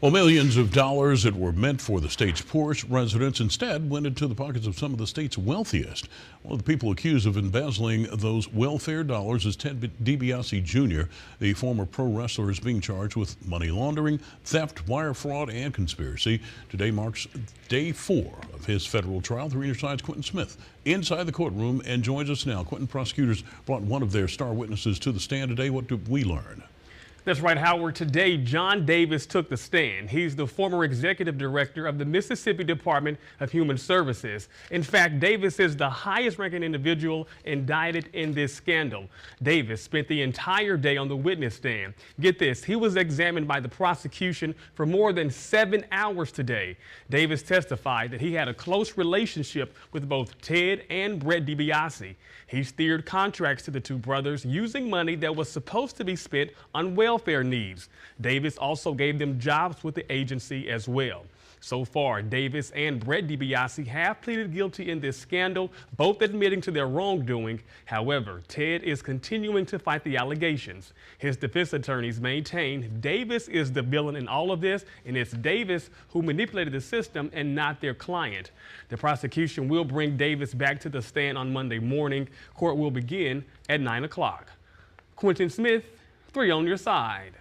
Well, millions of dollars that were meant for the state's poorest residents instead went into the pockets of some of the state's wealthiest. One of the people accused of embezzling those welfare dollars is Ted DiBiase Jr. The former pro wrestler is being charged with money laundering, theft, wire fraud, and conspiracy. Today marks day 4 of his federal trial. 3 News Side's Quentin Smith inside the courtroom and joins us now. Quentin, prosecutors brought one of their star witnesses to the stand today. What did we learn? That's right, Howard. Today, John Davis took the stand. He's the former executive director of the Mississippi Department of Human Services. In fact, Davis is the highest-ranking individual indicted in this scandal. Davis spent the entire day on the witness stand. Get this, he was examined by the prosecution for more than 7 hours today. Davis testified that he had a close relationship with both Ted and Brett DiBiase. He steered contracts to the two brothers using money that was supposed to be spent on welfare needs. Davis also gave them jobs with the agency as well. So far, Davis and Brett DiBiase have pleaded guilty in this scandal, both admitting to their wrongdoing. However, Ted is continuing to fight the allegations. His defense attorneys maintain Davis is the villain in all of this, and it's Davis who manipulated the system and not their client. The prosecution will bring Davis back to the stand on Monday morning. Court will begin at 9 o'clock. Quentin Smith, 3 on your side.